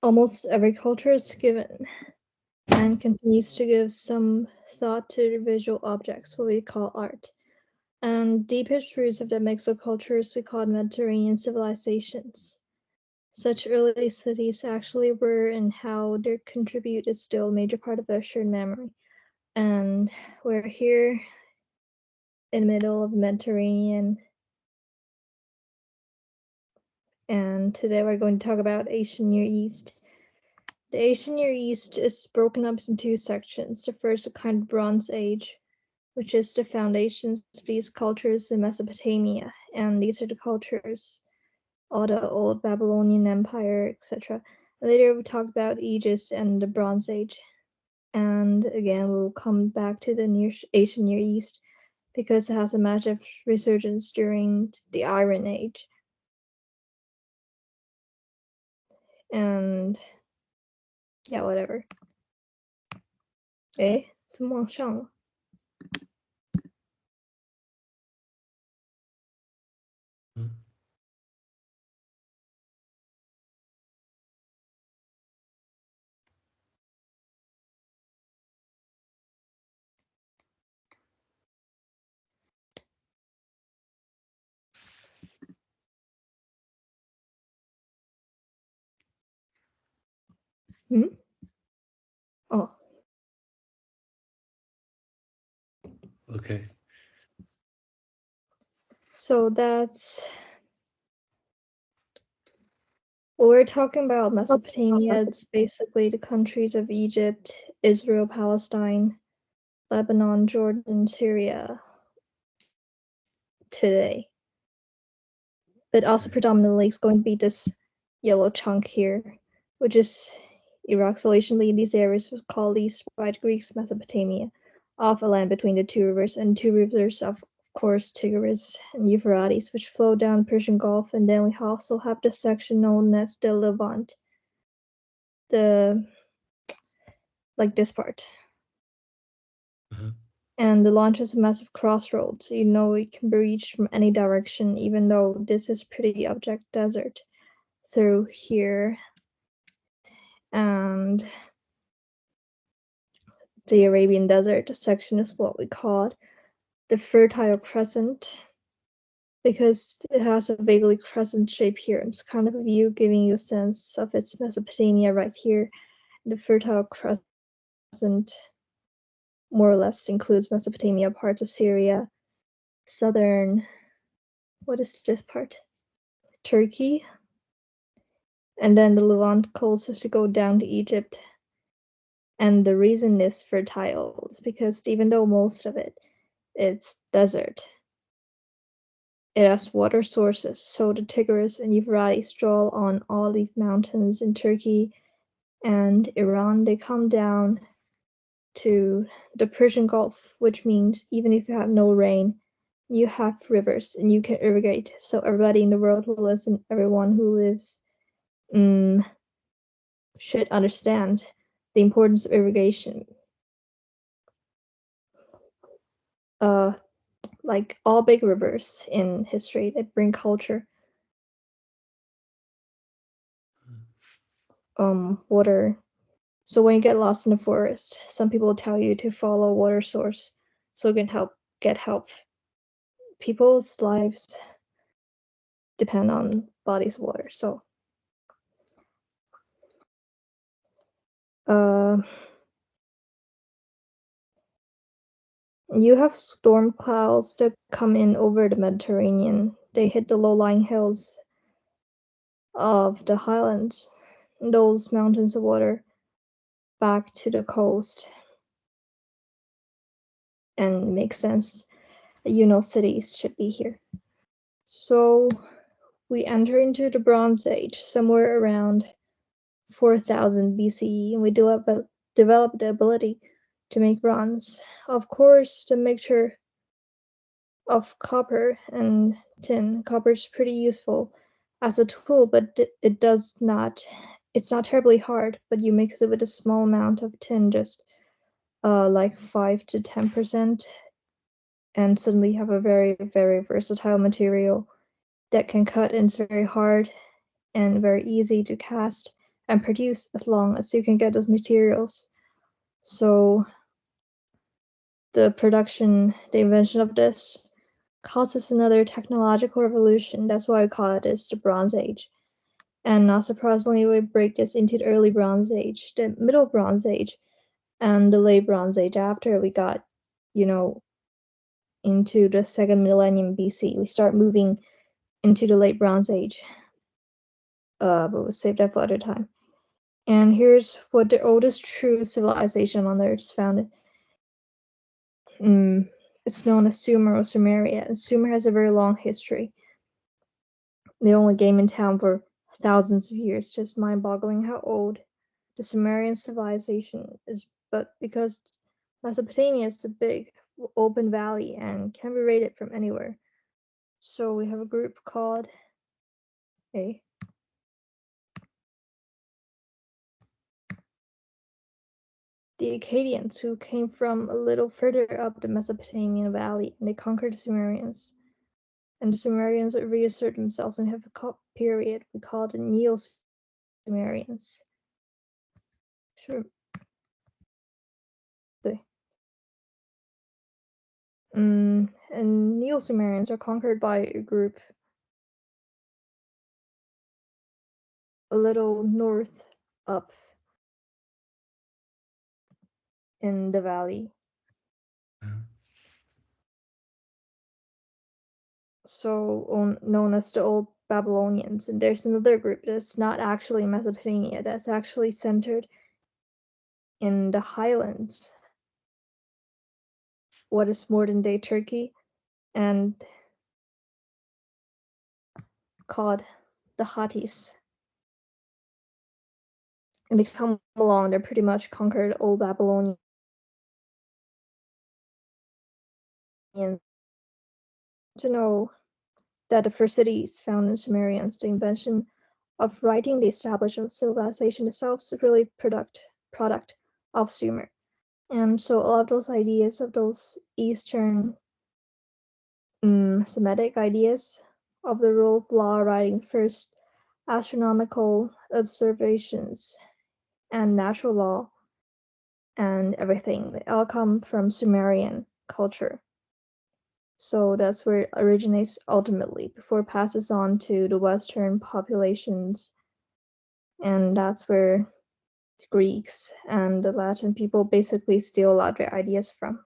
Almost every culture is given and continues to give some thought to visual objects, what we call art. And deepest roots of the mix of cultures we call Mediterranean civilizations. Such early cities actually were, and how their contribute is still a major part of our shared memory. And we're here in the middle of the Mediterranean. And today we're going to talk about Asian Near East. The Asian Near East is broken up into two sections. The first, a kind of Bronze Age, which is the foundations of these cultures in Mesopotamia. And these are the cultures, all the old Babylonian Empire, etc. Later we talk about Egypt and the Bronze Age. And again, we'll come back to the Asian Near East because it has a massive resurgence during the Iron Age. And yeah, whatever. 诶，怎么往上了？嗯，哦。Okay. So that's well, we're talking about Mesopotamia. It's basically the countries of Egypt, Israel, Palestine, Lebanon, Jordan, Syria today. But also predominantly it's going to be this yellow chunk here, which is Iraq. So anciently these areas were called East by the Greeks Mesopotamia, off a land between the two rivers, and two rivers of course Tigris and Euphrates, which flow down the Persian Gulf. And then we also have the section known as the Levant, like this part. And the launch is a massive crossroads. You know, it can be reached from any direction, even though this is pretty object desert through here. And the Arabian Desert section is what we call it the Fertile Crescent, because it has a vaguely crescent shape here. It's kind of a view giving you a sense of its Mesopotamia right here. The Fertile Crescent more or less includes Mesopotamia, parts of Syria, southern, what is this part? Turkey. And then the Levant coast is to go down to Egypt. And the reason is fertile is because even though most of it's desert, it has water sources. So the Tigris and Euphrates draw on all these mountains in Turkey and Iran. They come down to the Persian Gulf, which means even if you have no rain, you have rivers and you can irrigate. So everybody in the world who lives and everyone who lives should understand the importance of irrigation. Like all big rivers in history, they bring culture. Water. So when you get lost in the forest, some people tell you to follow a water source so you can get help. People's lives depend on bodies of water. So you have storm clouds that come in over the Mediterranean. They hit the low-lying hills of the highlands, those mountains of water back to the coast. And makes sense that cities should be here. So we enter into the Bronze Age somewhere around 4000 BCE, and we develop the ability to make bronze. Of course, the mixture of copper and tin. Copper is pretty useful as a tool, but it's not terribly hard, but you mix it with a small amount of tin, just like 5 to 10%, and suddenly you have a very, very versatile material that can cut and it's very hard and very easy to cast and produce as long as you can get those materials. So the invention of this causes another technological revolution. That's why we call it the Bronze Age. And not surprisingly, we break this into the early Bronze Age, the middle Bronze Age, and the late Bronze Age after we got, into the second millennium BC. We start moving into the late Bronze Age. But we'll save that for other time. And here's what the oldest true civilization on Earth is founded. It's known as Sumer or Sumeria, and Sumer has a very long history. They only came in town for thousands of years, just mind-boggling how old the Sumerian civilization is. But because Mesopotamia is a big open valley and can be raided from anywhere, so we have a group called the Akkadians, who came from a little further up the Mesopotamian valley, and they conquered the Sumerians. And the Sumerians reassert themselves and have a period we call the Neo-Sumerians. Sure. And Neo-Sumerians are conquered by a group a little north up in the valley. So known as the Old Babylonians. And there's another group that's not actually Mesopotamia, that's actually centered in the highlands, what is modern-day Turkey, and called the Hattis. And they come along, they're pretty much conquered Old Babylonians. To know that the first cities found in Sumerians, the invention of writing, the establishment of civilization itself, is really product of Sumer. And so a lot of those ideas of those Eastern Semitic ideas of the rule of law, writing first, astronomical observations, and natural law, and everything, they all come from Sumerian culture. So that's where it originates ultimately, before it passes on to the Western populations. And that's where the Greeks and the Latin people basically steal a lot of their ideas from.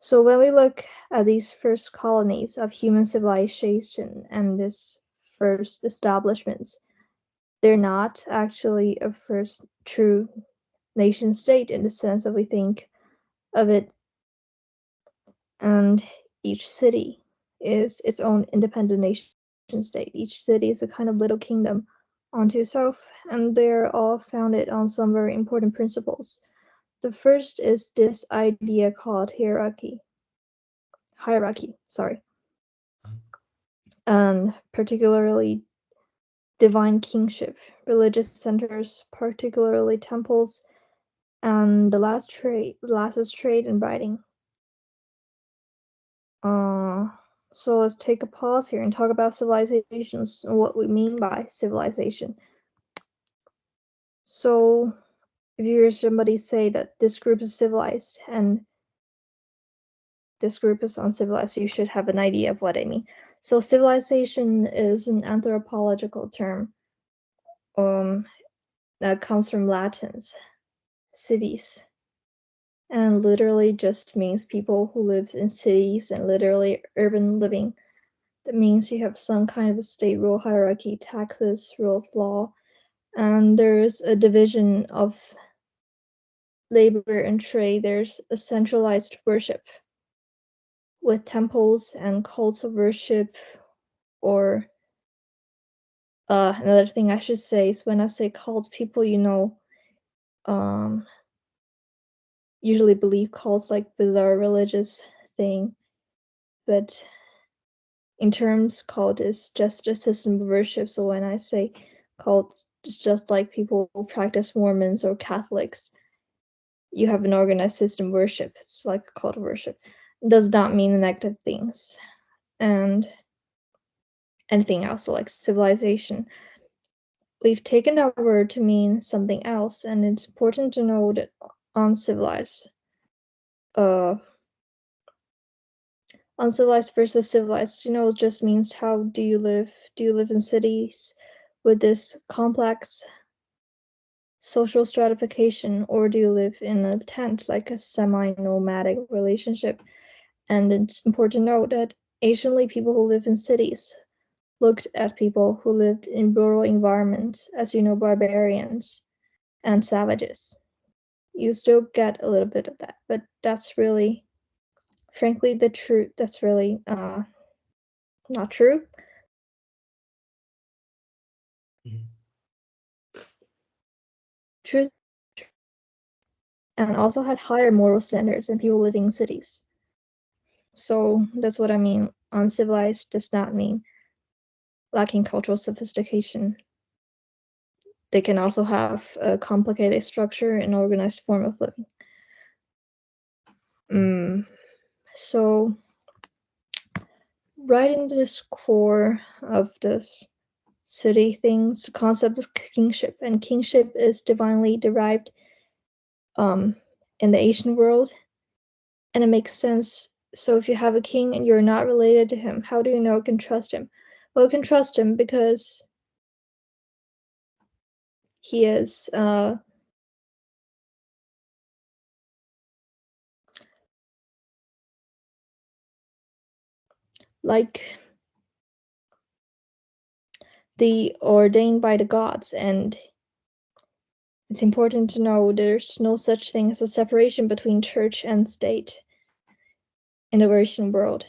So when we look at these first colonies of human civilization and this first establishments, they're not actually a first true nation state in the sense that we think of it, and each city is its own independent nation state. Each city is a kind of little kingdom unto itself, and they're all founded on some very important principles. The first is this idea called hierarchy, and particularly divine kingship, religious centers, particularly temples, and the last is trade and writing. So let's take a pause here and talk about civilizations and what we mean by civilization. So if you hear somebody say that this group is civilized and this group is uncivilized, you should have an idea of what I mean. So civilization is an anthropological term that comes from Latin's civis, and literally just means people who lives in cities, and literally urban living. That means you have some kind of a state rule hierarchy, taxes, rule of law, and there's a division of labor and trade. There's a centralized worship with temples and cults of worship. Or another thing I should say is, when I say cult, people usually believe cults like bizarre religious thing, but in terms, cult is just a system of worship. So when I say cult, it's just like people who practice Mormons or Catholics. You have an organized system of worship. It's like a cult of worship. It does not mean negative things. And anything else, so like civilization. we've taken that word to mean something else, and it's important to know that uncivilized uncivilized versus civilized, just means how do you live? Do you live in cities with this complex social stratification, or do you live in a tent, like a semi-nomadic relationship? And it's important to note that anciently people who live in cities looked at people who lived in rural environments as, barbarians and savages. You still get a little bit of that, but that's really, frankly, the truth. That's really not true. Mhm. Truth, and also had higher moral standards than people living in cities. So that's what I mean. Uncivilized does not mean lacking cultural sophistication. They can also have a complicated structure and organized form of living. So right in this core of this city things, the concept of kingship, and kingship is divinely derived in the Asian world, and it makes sense. So if you have a king and you're not related to him, how do you know you can trust him? Well, you can trust him because he is like the ordained by the gods, and it's important to know there's no such thing as a separation between church and state in the Western world.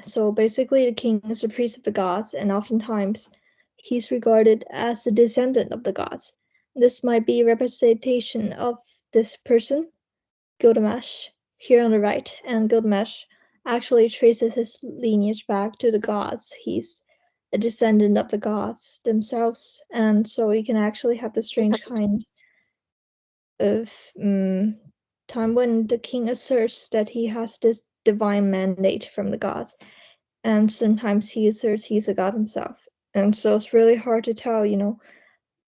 So basically, the king is the priest of the gods, and oftentimes he's regarded as a descendant of the gods. This might be a representation of this person, Gilgamesh, here on the right, and Gilgamesh actually traces his lineage back to the gods. He's a descendant of the gods themselves, and so you can actually have the strange kind of time when the king asserts that he has this divine mandate from the gods, and sometimes he asserts he's a god himself. And so it's really hard to tell,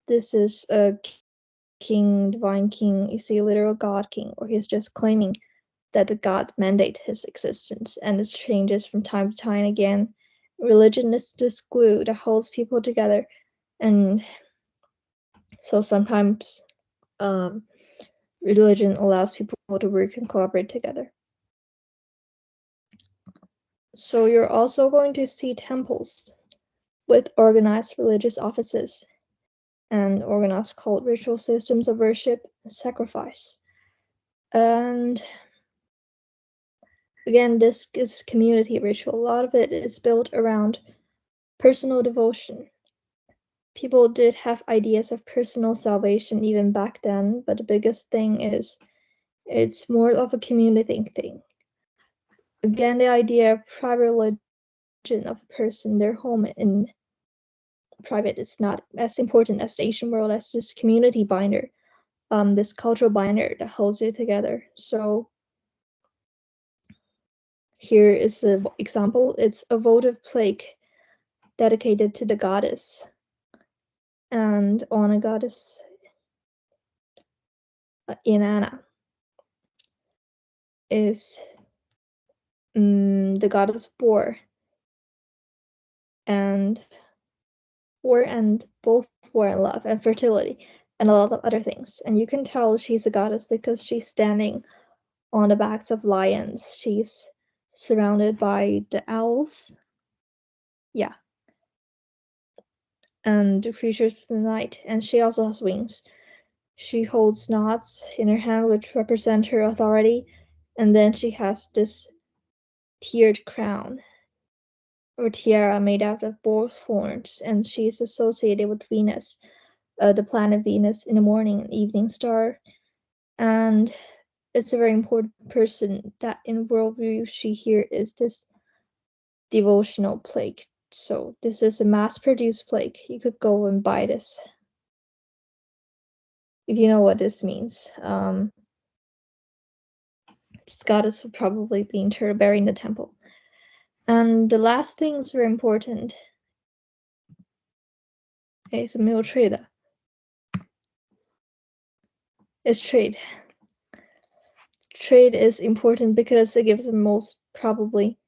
this is a king, divine king, is he a literal god king, or he's just claiming that the god mandate his existence, and this changes from time to time again. Religion is this glue that holds people together, and so sometimes religion allows people to work and collaborate together. So you're also going to see temples with organized religious offices and organized cult ritual systems of worship and sacrifice. And again, this is community ritual. A lot of it is built around personal devotion. People did have ideas of personal salvation even back then, but the biggest thing is it's more of a community thing. Again, the idea of private religion of a person, their home in private, is not as important as the Asian world as this community binder, this cultural binder that holds it together. So here is an example. It's a votive plaque dedicated to the goddess, and on a goddess Inanna is the goddess war, and both war and love and fertility and a lot of other things. And you can tell she's a goddess because she's standing on the backs of lions. She's surrounded by the owls. Yeah. And the creatures of the night. And she also has wings. She holds knots in her hand which represent her authority. And then she has this tiered crown or tiara made out of boar's horns, and she's associated with Venus, the planet Venus in the morning and evening star. And it's a very important person that in worldview she here is this devotional plaque. So this is a mass-produced plaque. You could go and buy this if you know what this means. This goddess would probably be interred buried in the temple. And the last thing is very important. Okay, 是没有 trade 的 is trade. Trade is important because it gives the most probably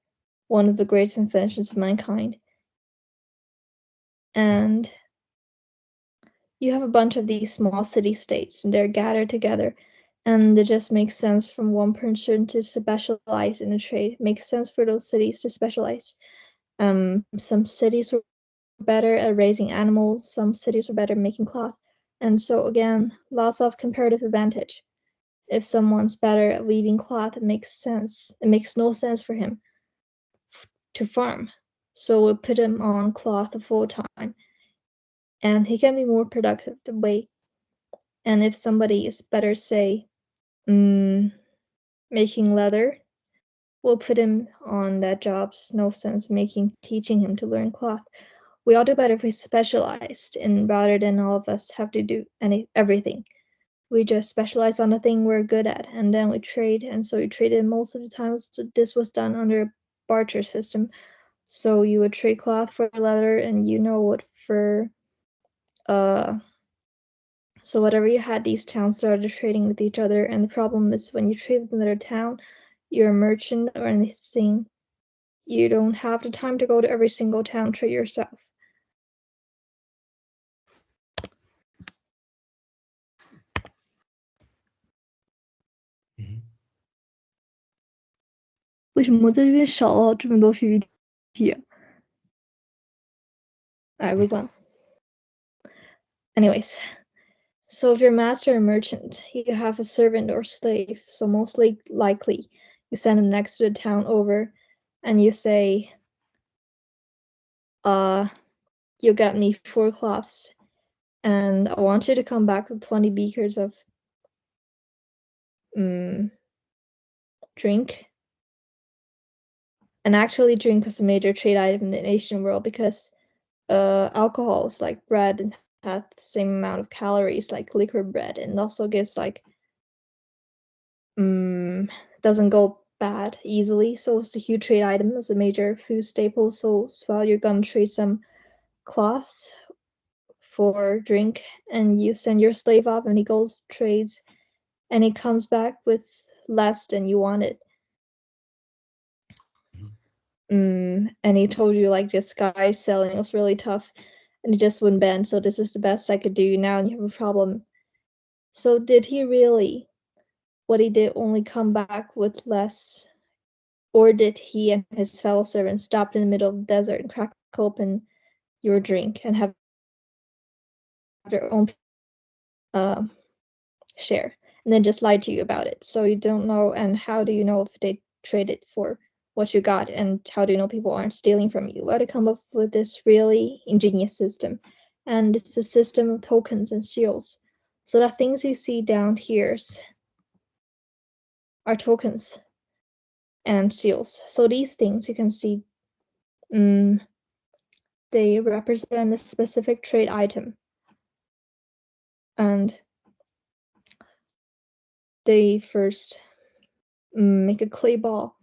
one of the greatest inventions of mankind. And you have a bunch of these small city-states, and they're gathered together, and it just makes sense from one person to specialize in a trade. It makes sense for those cities to specialize. Some cities were better at raising animals, some cities were better at making cloth. And so again, lots of comparative advantage. If someone's better at weaving cloth, it makes sense. It makes no sense for him to farm. So we'll put him on cloth full time. And he can be more productive the way. And if somebody is better, say, making leather, we'll put him on that jobs. No sense teaching him to learn cloth. We all do better if we specialized, and rather than all of us have to do everything. We just specialize on the thing we're good at, and then we trade. And so we traded most of the time. This was done under a barter system. So you would trade cloth for leather, and what for so whatever you had, these towns started trading with each other. And the problem is when you trade with another town, you're a merchant or anything, you don't have the time to go to every single town trade yourself. Mhm. 为什么在这边少了这么多 PPT？哎，不管。Anyways, so if you're master or merchant, you have a servant or slave. So mostly likely, you send him next to the town over, and you say, you got me 4 cloths, and I want you to come back with 20 beakers of drink. And actually, drink was a major trade item in the Asian world because alcohol is like bread and has the same amount of calories like liquid bread, and also gives like doesn't go bad easily. So it's a huge trade item. It's a major food staple. So while you're gonna trade some cloth for drink, and you send your slave off, and he goes trades, and he comes back with less than you wanted. And he told you like this guy selling was really tough, and he just wouldn't bend. So this is the best I could do now, and you have a problem. So did he really? What he did only come back with less, or did he and his fellow servants stop in the middle of the desert and crack open your drink and have their own share, and then just lie to you about it? So you don't know, and how do you know if they traded for what you got, and how do you know people aren't stealing from you? Well, to come up with this really ingenious system, and it's a system of tokens and seals. So the things you see down here are tokens and seals. So these things you can see, they represent a specific trade item, and they first make a clay ball,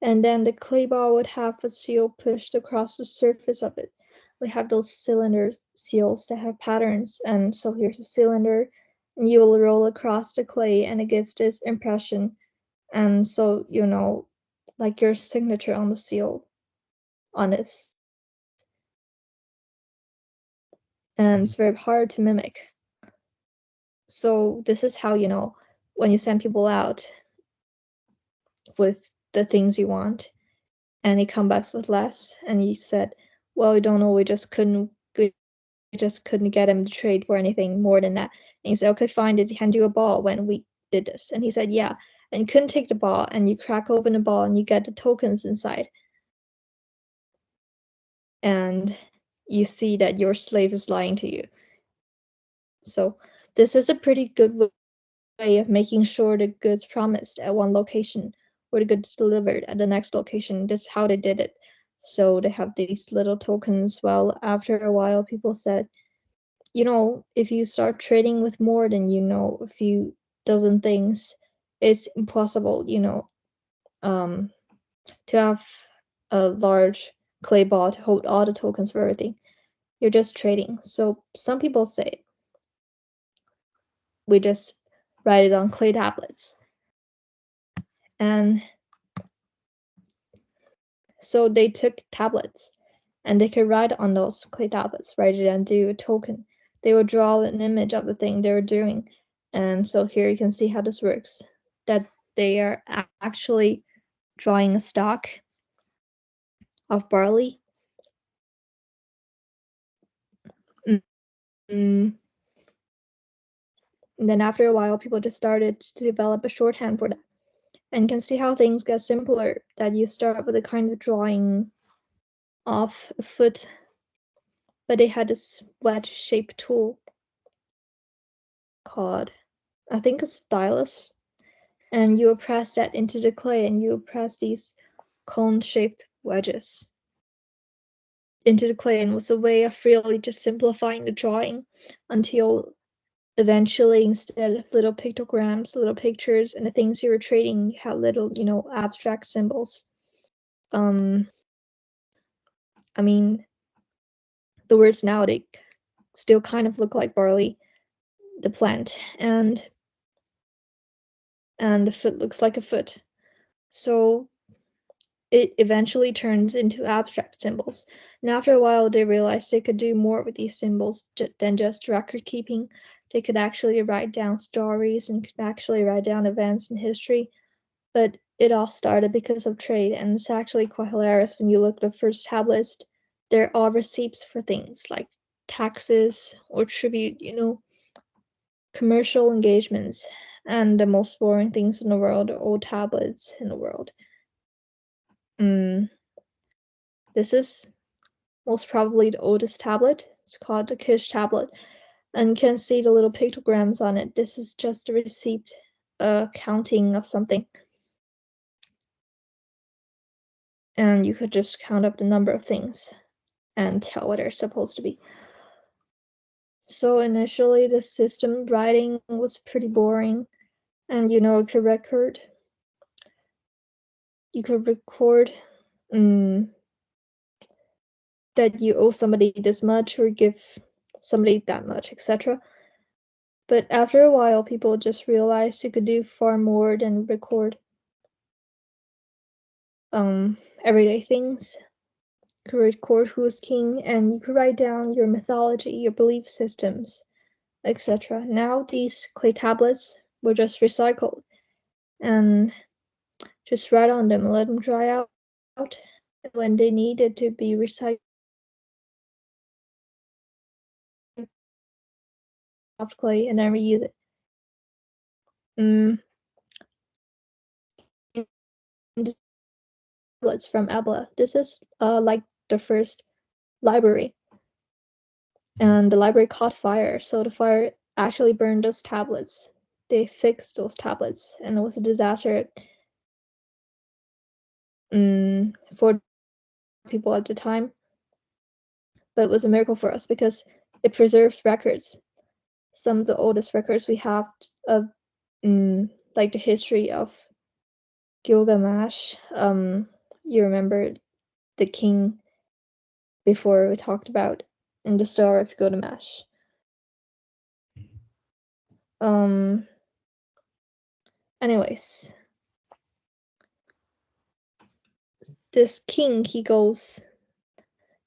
and then the clay ball would have a seal pushed across the surface of it. We have those cylinder seals that have patterns, and so here's a cylinder, and you will roll across the clay, and it gives this impression, and so like your signature on the seal on this, and it's very hard to mimic. So this is how when you send people out with the things you want, and he comes back with less, and he said, well, we don't know, we just couldn't get him to trade for anything more than that. And he said, okay, fine, did he hand you a ball when we did this? And he said, yeah. And you couldn't take the ball, and you crack open the ball, and you get the tokens inside, and you see that your slave is lying to you. So this is a pretty good way of making sure the goods promised at one location or the goods delivered at the next location. This is how they did it. So they have these little tokens. Well, after a while, people said, if you start trading with more than a few dozen things, it's impossible, to have a large clay ball to hold all the tokens for everything. You're just trading. So some people say we just write it on clay tablets. And so they took tablets and they could write on those clay tablets, write it and do a token. They would draw an image of the thing they were doing. And so here you can see how this works, that they are actually drawing a stalk of barley. And then after a while, people just started to develop a shorthand for that. And you can see how things get simpler, that you start with a kind of drawing of a foot, but they had this wedge-shaped tool called, I think, a stylus, and you press that into the clay and you press these cone-shaped wedges into the clay, and it was a way of really just simplifying the drawing until eventually, instead of little pictograms, little pictures, and the things you were trading, you had little, abstract symbols. I mean, the words now, they still kind of look like barley, the plant, and the foot looks like a foot. So it eventually turns into abstract symbols. And after a while, they realized they could do more with these symbols than just record keeping. They could actually write down stories and could actually write down events in history. But it all started because of trade, and it's actually quite hilarious when you look at the first tablets. They're all receipts for things like taxes or tribute, commercial engagements, and the most boring things in the world are old tablets in the world. This is most probably the oldest tablet. It's called the Kish tablet, and you can see the little pictograms on it. This is just a receipt, counting of something. And you could just count up the number of things and tell what they're supposed to be. So initially, the system writing was pretty boring, and you could record. You could record that you owe somebody this much or give somebody that much, etc. But after a while, people just realized you could do far more than record everyday things. You could record who's king, and you could write down your mythology, your belief systems, etc. Now these clay tablets were just recycled and just write on them and let them dry out. And when they needed to be recycled, soft clay and then reuse it. Tablets from Abla. This is like the first library, and the library caught fire, so the fire actually burned those tablets. They fixed those tablets, and it was a disaster for people at the time, but it was a miracle for us because it preserved records, some of the oldest records we have of like the history of Gilgamesh. You remember the king before we talked about in the Star of Gilgamesh. Anyways, this king, he goes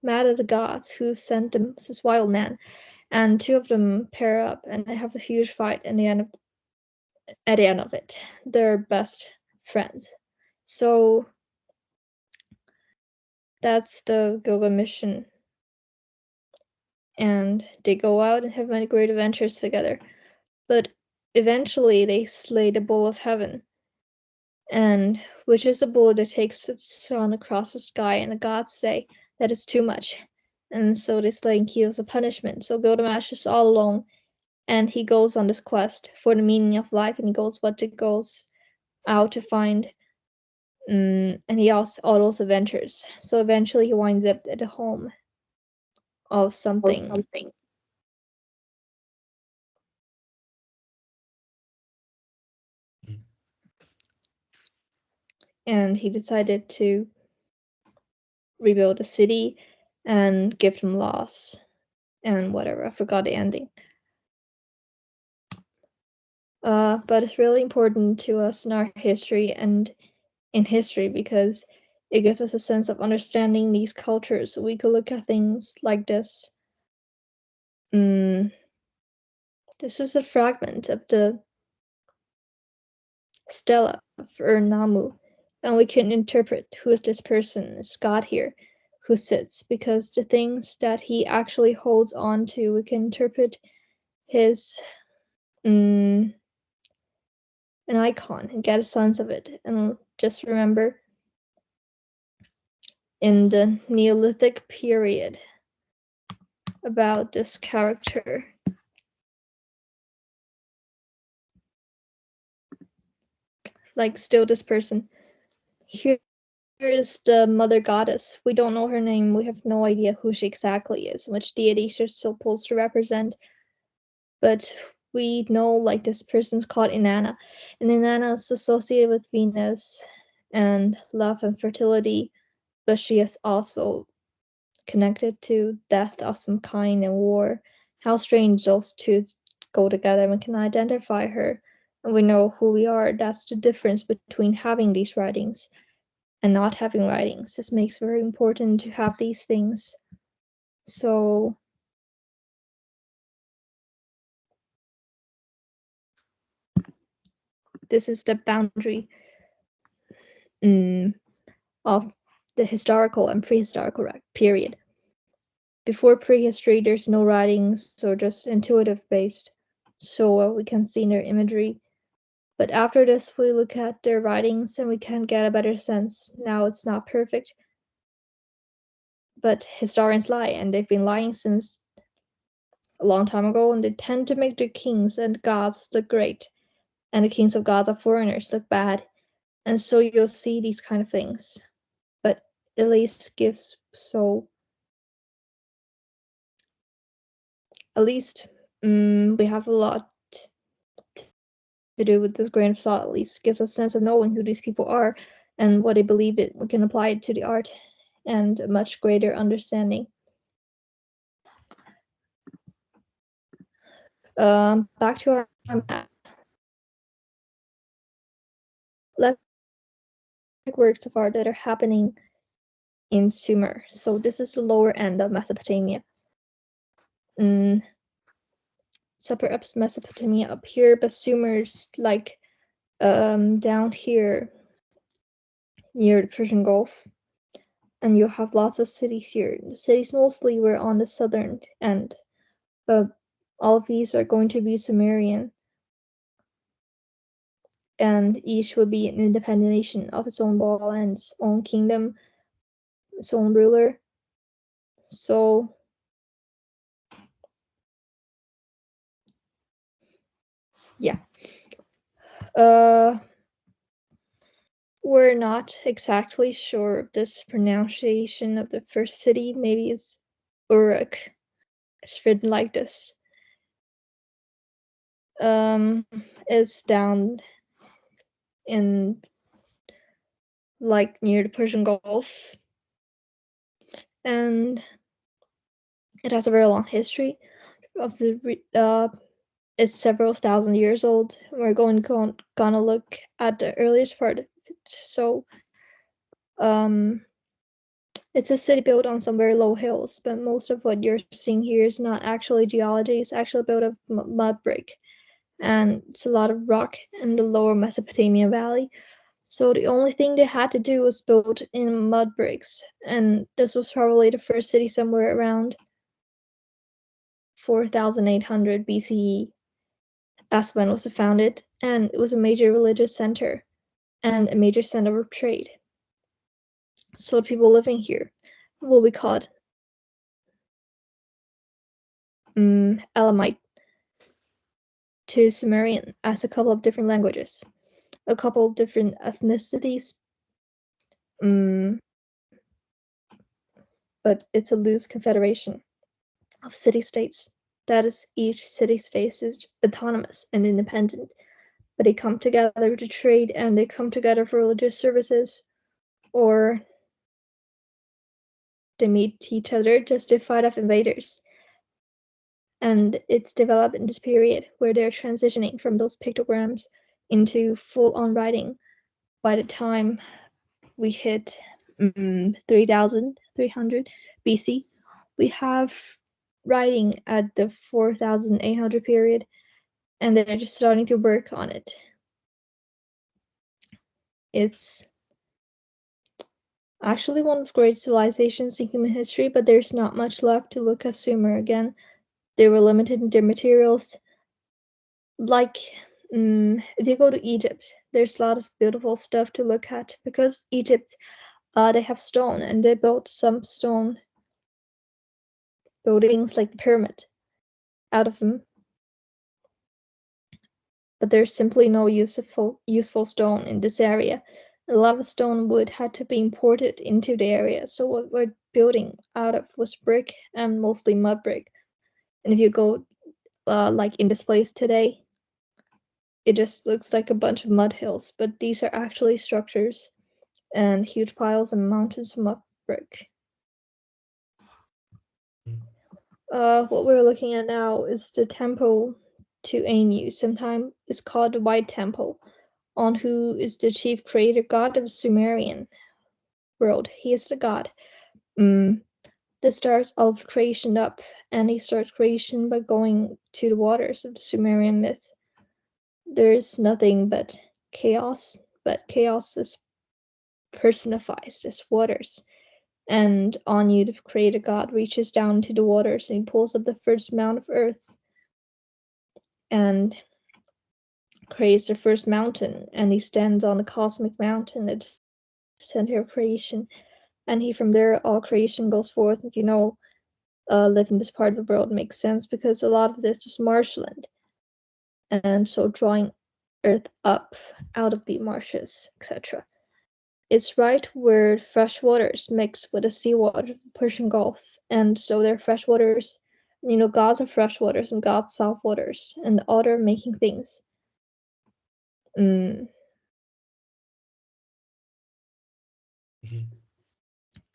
mad at the gods who sent them this wild man, and two of them pair up and they have a huge fight. And at the end of it, they're best friends. So that's the Gilgamesh mission, and they go out and have many great adventures together. But eventually, they slay the bull of heaven, and which is a bull that takes its sun across the sky, and the gods say that is too much, and so they slay Enkidu as a punishment. So Gilgamesh is all alone, and he goes on this quest for the meaning of life, and he goes out to find, and he also all those adventures. So eventually, he winds up at the home of something. And he decided to rebuild a city and give them laws and whatever. I forgot the ending. But it's really important to us in our history and in history because it gives us a sense of understanding these cultures. So we could look at things like this. This is a fragment of the stela of Namu, and we can interpret who is this person, is God here, who sits, because the things that he actually holds on to, we can interpret his an icon and get a sense of it. And just remember, in the Neolithic period, about this character. Like, still this person. Here is the mother goddess. We don't know her name. We have no idea who she exactly is, which deity she's supposed to represent. But we know, like, this person's called Inanna. And Inanna is associated with Venus and love and fertility, but she is also connected to death of some kind and war. How strange those two go together. We can identify her and we know who we are. That's the difference between having these writings and not having writings. This makes it very important to have these things. So this is the boundary of the historical and prehistorical period. Before prehistory, there's no writings, so just intuitive based. So we can see their imagery. But after this, we look at their writings and we can get a better sense. Now it's not perfect, but historians lie, and they've been lying since a long time ago, and they tend to make the kings and gods look great, and the kings of gods of foreigners look bad. And so you'll see these kind of things. But at least gives so at least we have a lot to do with this grain of salt. At least gives us a sense of knowing who these people are and what they believe it. We can apply it to the art and a much greater understanding. Back to our map. Let's take works of art that are happening in Sumer. So this is the lower end of Mesopotamia. Suburbs Mesopotamia up here, but Sumer's like down here near the Persian Gulf. And you have lots of cities here. The cities mostly were on the southern end, but all of these are going to be Sumerian. And each would be an independent nation of its own wall and its own kingdom, its own ruler. So yeah. We're not exactly sure of this pronunciation of the first city. Maybe it's Uruk. It's written like this. It's down in like near the Persian Gulf, and it has a very long history of the it's several thousand years old. We're gonna look at the earliest part of it. So it's a city built on some very low hills, but most of what you're seeing here is not actually geology. It's actually built of mud brick, and it's a lot of rock in the lower Mesopotamia valley. So the only thing they had to do was build in mud bricks, and this was probably the first city somewhere around 4800 BCE. That's when it was founded, and it was a major religious center and a major center of trade. So the people living here will be called Elamite to Sumerian as a couple of different languages, a couple of different ethnicities, but it's a loose confederation of city-states. That is, each city-state is autonomous and independent, but they come together to trade and they come together for religious services or they meet each other just to fight off invaders. And it's developed in this period where they're transitioning from those pictograms into full-on writing. By the time we hit 3300 BC, we have writing at the 4800 period, and they're just starting to work on it. It's actually one of the great civilizations in human history, but there's not much left to look at Sumer again. They were limited in their materials. Like, if you go to Egypt, there's a lot of beautiful stuff to look at because Egypt, they have stone, and they built some stone buildings like the pyramid out of them. But there's simply no useful stone in this area. A lot of stone wood had to be imported into the area, so what we're building out of was brick and mostly mud brick. And if you go like in this place today, it just looks like a bunch of mud hills, but these are actually structures and huge piles and mountains of mud brick. What we're looking at now is the temple to Anu. Sometimes it's called the White Temple, on who is the chief creator god of Sumerian world. He is the god that starts all of creation up, and he starts creation by going to the waters of the Sumerian myth. There's nothing but chaos is personifies as waters. And Anu, the creator god, reaches down to the waters and he pulls up the first mound of earth and creates the first mountain, and he stands on the cosmic mountain at the center of creation. And he, from there, all creation goes forth. And live in this part of the world makes sense because a lot of this is marshland. And so drawing earth up out of the marshes, etc. It's right where fresh waters mix with the seawater of the Persian Gulf. And so they're fresh waters, gods of fresh waters and gods of salt waters, and the order of making things. I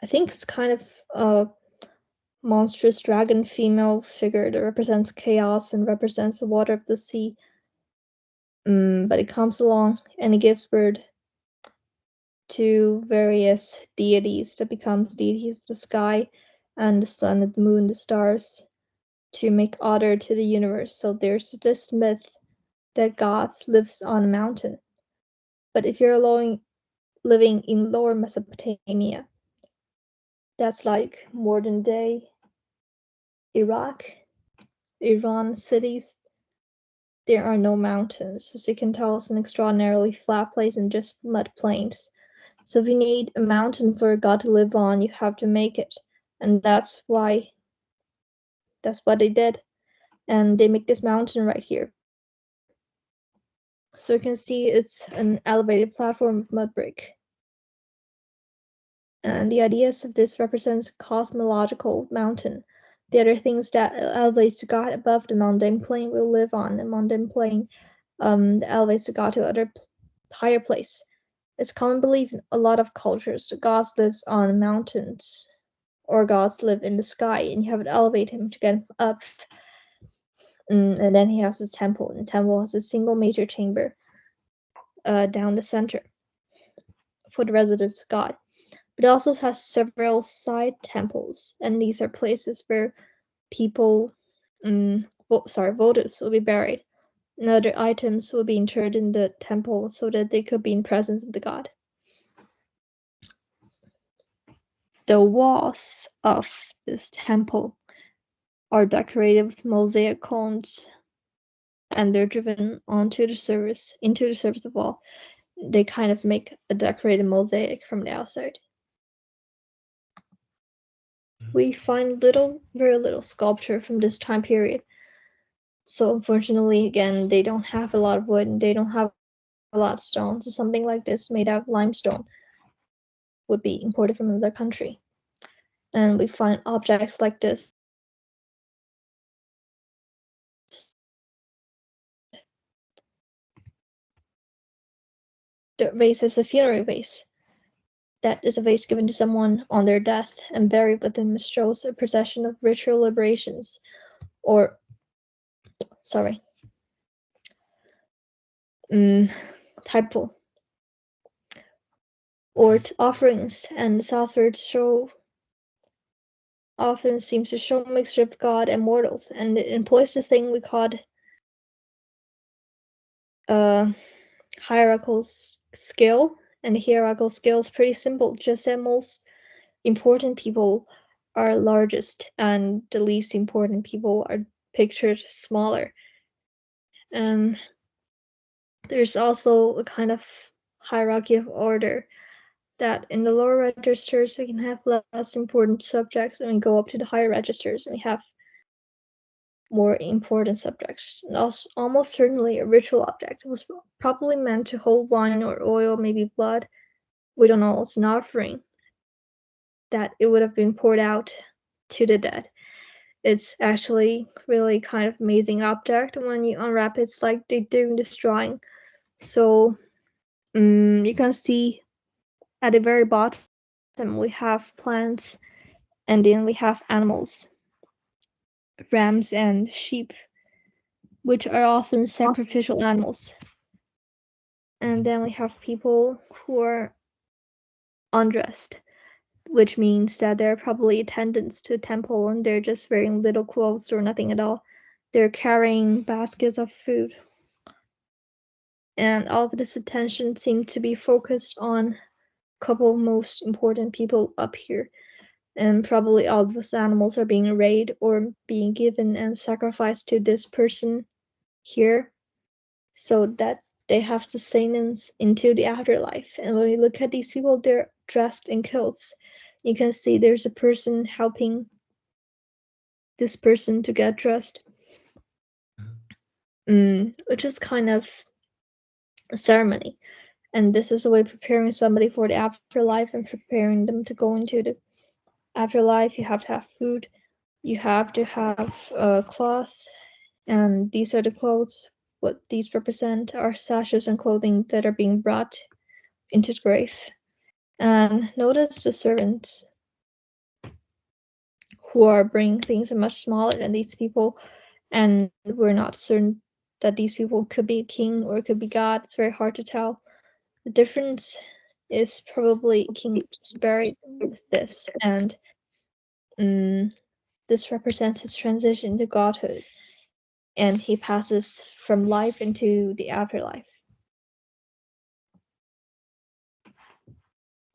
think it's kind of a monstrous dragon female figure that represents chaos and represents the water of the sea. But it comes along and it gives birth to various deities that becomes deities of the sky and the sun and the moon, the stars, to make order to the universe. So there's this myth that God lives on a mountain. But if you're living in lower Mesopotamia, that's like modern day Iraq, Iran cities, there are no mountains. As you can tell, it's an extraordinarily flat place and just mud plains. So if you need a mountain for a god to live on, you have to make it. And that's what they did. And they make this mountain right here. So you can see it's an elevated platform of mud brick. And the ideas of this represents a cosmological mountain. The other things that elevates the god above the mundane plane will live on the mundane plane. That elevates the god to other higher place. It's common belief in a lot of cultures the gods lives on mountains, or gods live in the sky, and you have to elevate him to get him up. And then he has his temple, and the temple has a single major chamber down the center for the residence of God. But it also has several side temples, and these are places where people, votives will be buried, and other items will be interred in the temple so that they could be in presence of the god. The walls of this temple are decorated with mosaic cones, and they're driven into the surface of the wall. They kind of make a decorated mosaic from the outside. We find very little sculpture from this time period. So unfortunately, again, they don't have a lot of wood and they don't have a lot of stone. So something like this made out of limestone would be imported from another country. And we find objects like this. The vase is a funerary vase. that is a vase given to someone on their death and buried within shows a procession of ritual liberations, or typo, or offerings, and Salford show often seems to show a mixture of God and mortals, and it employs the thing we called hierarchical scale, and the hierarchical scale is pretty simple, just that most important people are largest and the least important people are pictured smaller. And there's also a kind of hierarchy of order that in the lower registers we can have less important subjects and we go up to the higher registers and we have more important subjects. And also, almost certainly a ritual object was probably meant to hold wine or oil, maybe blood. We don't know. It's an offering that it would have been poured out to the dead. It's actually really kind of amazing object. When you unwrap it, it's like they're doing this drawing. So you can see at the very bottom we have plants, and then we have animals, rams and sheep, which are often sacrificial animals. And then we have people who are undressed, which means that they're probably attendants to a temple and they're just wearing little clothes or nothing at all. They're carrying baskets of food. And all of this attention seemed to be focused on a couple of most important people up here. And probably all of those animals are being arrayed or being given and sacrificed to this person here so that they have sustenance into the afterlife. And when you look at these people, they're dressed in kilts. You can see there's a person helping this person to get dressed, which is kind of a ceremony. And this is a way of preparing somebody for the afterlife and preparing them to go into the afterlife. You have to have food, you have to have cloth, and these are the clothes. What these represent are sashes and clothing that are being brought into the grave. And notice the servants who are bringing things are much smaller than these people, and we're not certain that these people could be a king or it could be God. It's very hard to tell. The difference is probably king is buried with this, and this represents his transition to godhood, and he passes from life into the afterlife.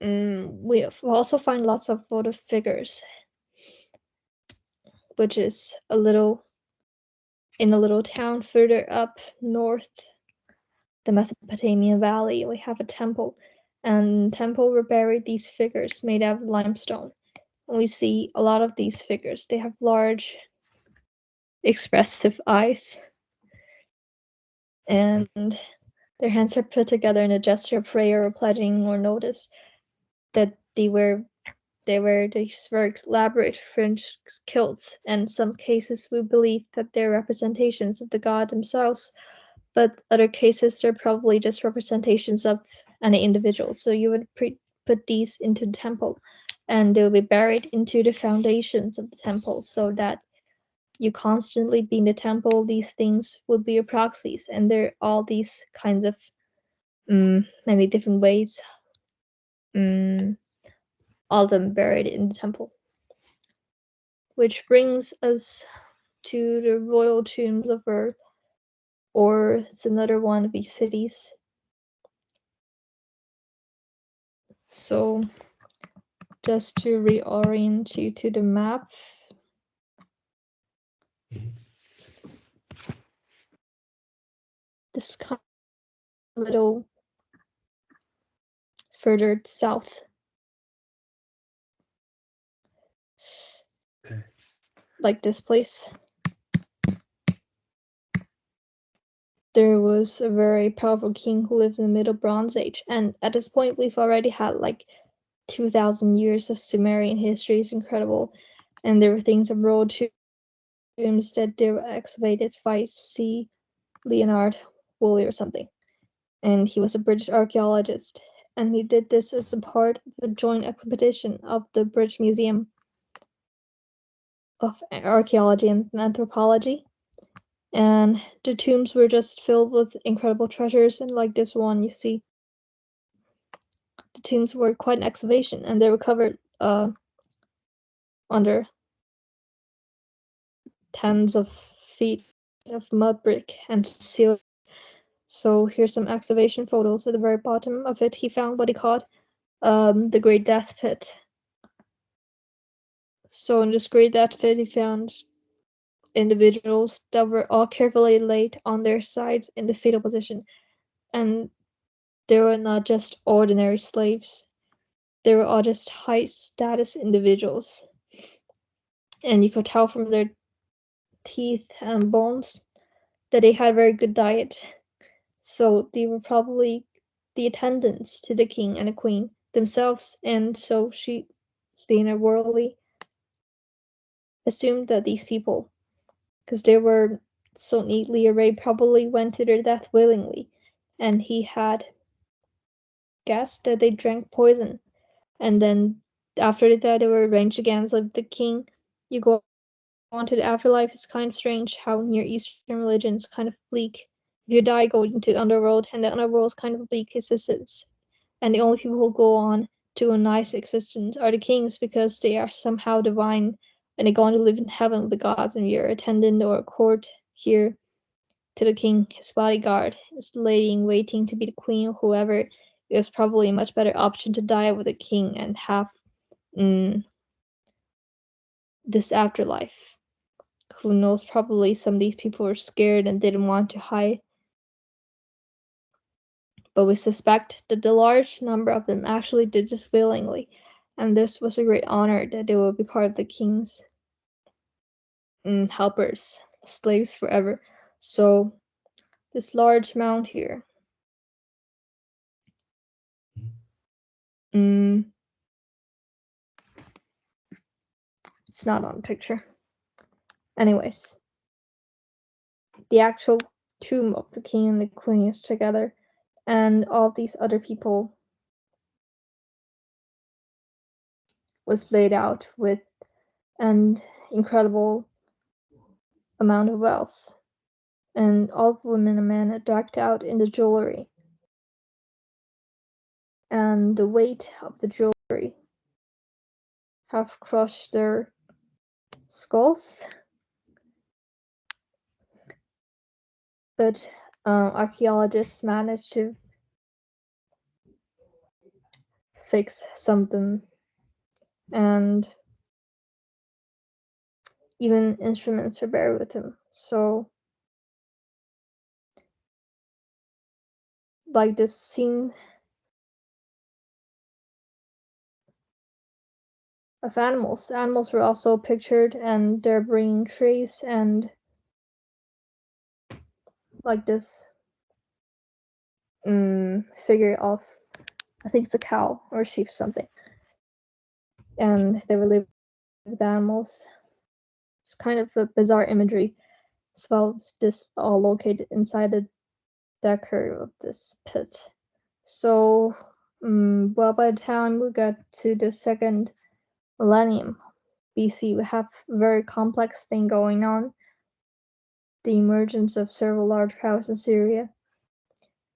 We also find lots of votive figures, which is in a little town further up north, the Mesopotamian Valley. We have a temple, and in the temple were buried these figures made out of limestone. And we see a lot of these figures. They have large, expressive eyes, and their hands are put together in a gesture of prayer or pledging, or notice that they wear these very elaborate French kilts, and in some cases we believe that they're representations of the god themselves, but other cases they're probably just representations of an individual. So you would put these into the temple, and they'll be buried into the foundations of the temple, so that you constantly be in the temple. These things would be your proxies, and there are all these kinds of many different ways. All of them buried in the temple. Which brings us to the royal tombs of Earth, or it's another one of these cities. So just to reorient you to the map, this kind of little further south. Okay. Like this place. There was a very powerful king who lived in the Middle Bronze Age, and at this point we've already had like 2,000 years of Sumerian history. Is incredible, and there were things of royal tombs that they were excavated by Leonard Woolley or something, and he was a British archaeologist. and he did this as a part of a joint expedition of the British Museum of Archaeology and Anthropology. And the tombs were just filled with incredible treasures, and like this one you see, the tombs were quite an excavation, and they were covered under tens of feet of mud brick and sealed. So here's some excavation photos. At the very bottom of it, he found what he called the Great Death Pit. So in this Great Death Pit, he found individuals that were all carefully laid on their sides in the fetal position, and they were not just ordinary slaves. They were all just high status individuals, and you could tell from their teeth and bones that they had a very good diet. So they were probably the attendants to the king and the queen themselves, and so the inner worldly, assumed that these people, because they were so neatly arrayed, probably went to their death willingly, and he had guessed that they drank poison, and then after that they were arranged against like the king. You go on to the afterlife. It's kind of strange how Near Eastern religion is kind of bleak. If you die, go into the underworld, and the underworld is kind of a bleak existence. And the only people who go on to a nice existence are the kings, because they are somehow divine, and they go on to live in heaven with the gods, and you're attendant or a court here to the king. His bodyguard is the lady in waiting to be the queen or whoever. It was probably a much better option to die with the king and have this afterlife. Who knows, probably some of these people were scared and didn't want to hide. But we suspect that the large number of them actually did this willingly, and this was a great honor that they will be part of the king's helpers, slaves forever. So this large mound here, it's not on picture. Anyways, the actual tomb of the king and the queen is together, and all these other people was laid out with an incredible amount of wealth, and all the women and men are decked out in the jewelry, and the weight of the jewelry have crushed their skulls. But archaeologists managed to fix some of them, and even instruments are buried with him. So like this scene of animals. Animals were also pictured, and they're bringing trays and like this figure of, I think it's a cow or a sheep, something. And they were living with animals. It's kind of a bizarre imagery, as well as this all located inside the decker of this pit. So, well, by the time we get to the second millennium BC, we have a very complex thing going on. The emergence of several large powers in Syria.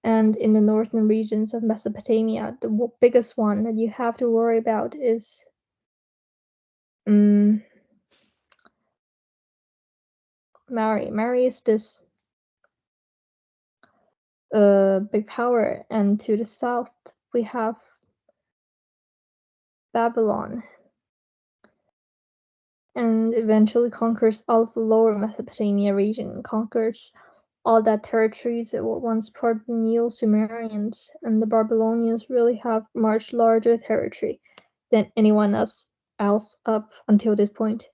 And in the northern regions of Mesopotamia, the biggest one that you have to worry about is Mary. Mary is this big power, and to the south we have Babylon, and eventually conquers all of the lower Mesopotamia region, conquers all that territories that were once part of the Neo-Sumerians, and the Babylonians really have much larger territory than anyone else up until this point.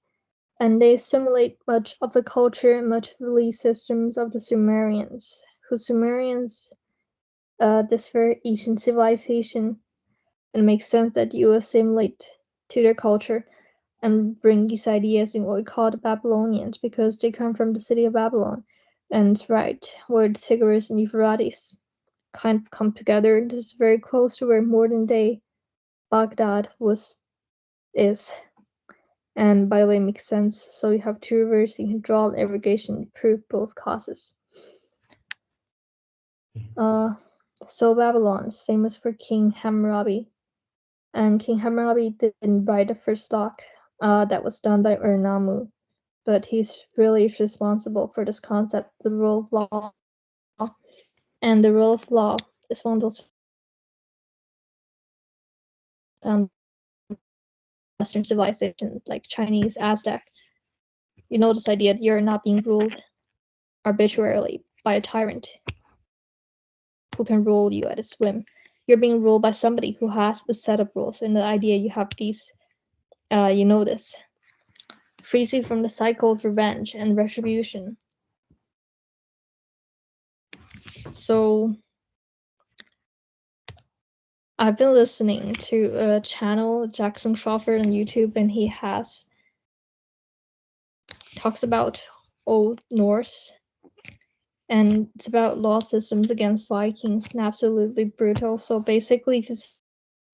And they assimilate much of the culture and much of the belief systems of the Sumerians, whose Sumerians, this very ancient civilization, and it makes sense that you assimilate to their culture and bring these ideas in what we call the Babylonians, because they come from the city of Babylon, and right where the Tigris and Euphrates kind of come together. This is very close to where modern day Baghdad is. And by the way, it makes sense. So you have two rivers, you can draw an irrigation to prove both causes. So Babylon is famous for King Hammurabi. And King Hammurabi didn't write the first lock that was done by Ur-Nammu, but he's really responsible for this concept, the rule of law. And the rule of law is one of those Western civilizations like Chinese, Aztec. You know this idea that you're not being ruled arbitrarily by a tyrant who can rule you at his whim. You're being ruled by somebody who has a set of rules, and the idea you have these, you know this, frees you from the cycle of revenge and retribution. So I've been listening to a channel, Jackson Crawford, on YouTube, and he talks about Old Norse, and it's about law systems against Vikings, and absolutely brutal. So basically, if you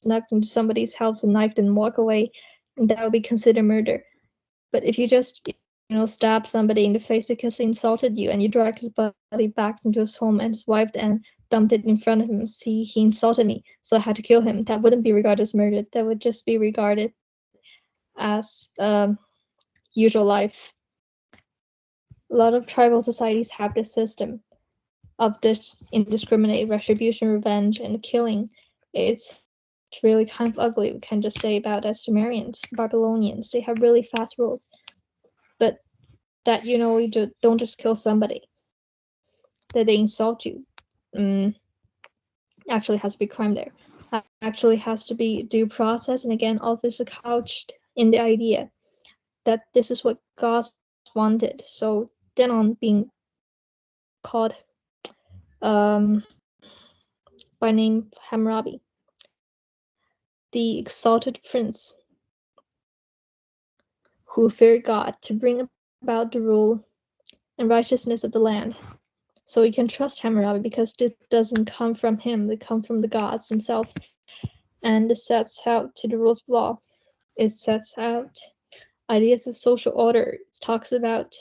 snuck into somebody's house and knifed and walk away, that would be considered murder. But if you just stab somebody in the face because they insulted you, and you drag his body back into his home and his wife and dumped it in front of him, see, he insulted me, so I had to kill him, that wouldn't be regarded as murder. That would just be regarded as usual life. A lot of tribal societies have this system of this indiscriminate retribution, revenge, and killing. It's really kind of ugly. We can just say about as Sumerians, Babylonians, they have really fast rules. But that you don't just kill somebody, that they insult you, actually has to be crime there. Actually has to be due process, and again, all this is couched in the idea that this is what God wanted. So then on being called by name Hammurabi, the exalted prince who feared God to bring about the rule and righteousness of the land. So we can trust Hammurabi because it doesn't come from him, they come from the gods themselves. And it sets out to the rules of law. It sets out ideas of social order. It talks about,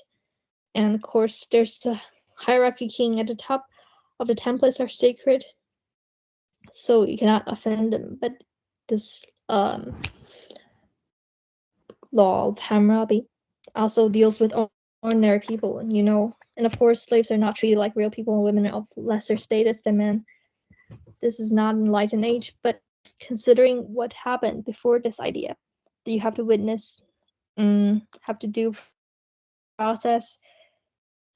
and of course, there's the hierarchy king at the top of the templates are sacred, so you cannot offend them. But this law of Hammurabi also deals with ordinary people, and of course, slaves are not treated like real people, and women are of lesser status than men. This is not an enlightened age, but considering what happened before this idea, that you have to witness, have to do process,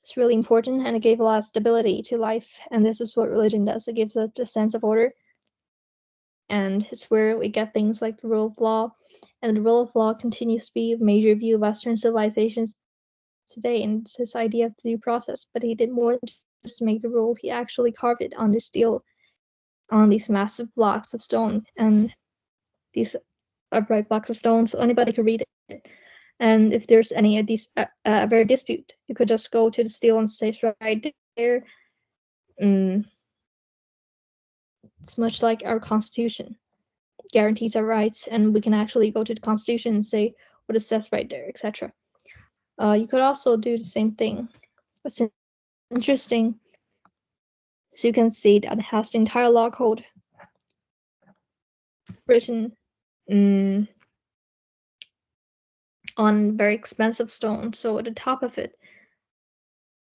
it's really important, and it gave a lot of stability to life. And this is what religion does. It gives us a sense of order, and it's where we get things like the rule of law. And the rule of law continues to be a major view of Western civilizations today, and it's this idea of due process. But he did more than just make the rule. He actually carved it on the steel, on these massive blocks of stone, and these upright blocks of stone, so anybody could read it. And if there's any of these very dispute, you could just go to the steel and say it's right there. It's much like our Constitution. It guarantees our rights, and we can actually go to the Constitution and say what it says right there, etc. You could also do the same thing. What's interesting is you can see that it has the entire law code written on very expensive stone. So at the top of it,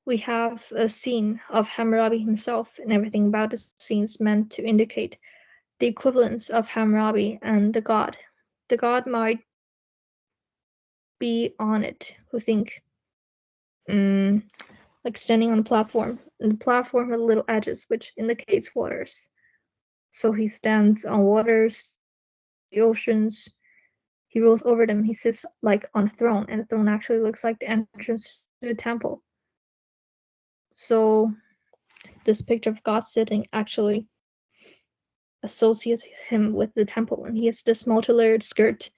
we have a scene of Hammurabi himself, and everything about the scene is meant to indicate the equivalence of Hammurabi and the god. The god might be on it, who think like standing on a platform, and the platform has little edges, which indicates waters. So he stands on waters, the oceans, he rules over them, he sits like on a throne, and the throne actually looks like the entrance to the temple. So this picture of God sitting actually associates him with the temple, and he has this multi-layered skirt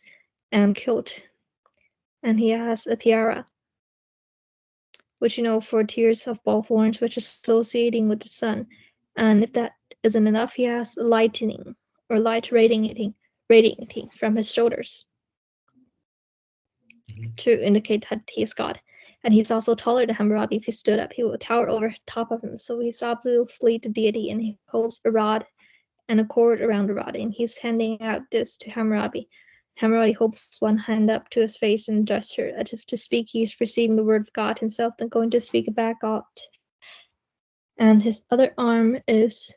and kilt, and he has a tiara, which for tears of ball thorns, which is associating with the sun. And if that isn't enough. He has lightning or light radiating from his shoulders to indicate that he is God. And he's also taller than Hammurabi. If he stood up, he would tower over top of him. So he's obviously the deity, and he holds a rod and a cord around the rod, and he's handing out this to Hammurabi. Hammurabi holds one hand up to his face and gesture as if to speak. He's receiving the word of God himself and going to speak it back out. And his other arm is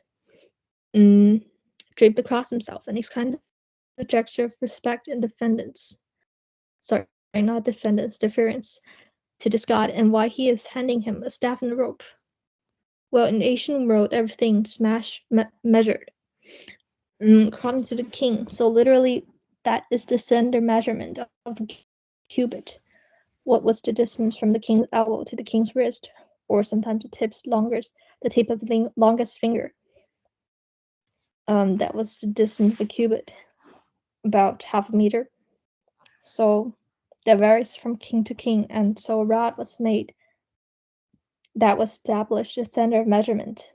draped across himself, and he's kind of a gesture of respect and deference. Sorry, not defendants, deference to this god, and why he is handing him a staff and a rope. Well, in the ancient world, everything's measured according to the king. So literally, that is the standard measurement of a cubit. What was the distance from the king's elbow to the king's wrist, or sometimes the tip of the longest finger? That was the distance of a cubit, about half a meter. So that varies from king to king, and so a rod was made that was established the standard of measurement.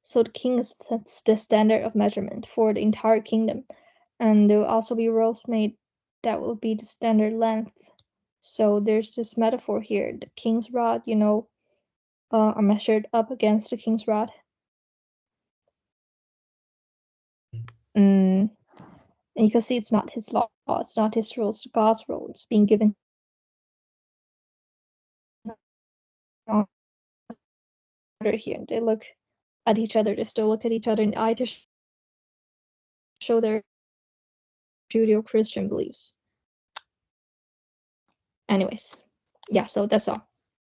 So the king sets the standard of measurement for the entire kingdom, and there will also be rows made that will be the standard length. So there's this metaphor here: the king's rod, are measured up against the king's rod. And you can see it's not his law, it's not his rules, it's God's rule. It's being given here. And they look at each other, they still look at each other in the eye to show their Judeo-Christian beliefs. Anyways, yeah, so that's all.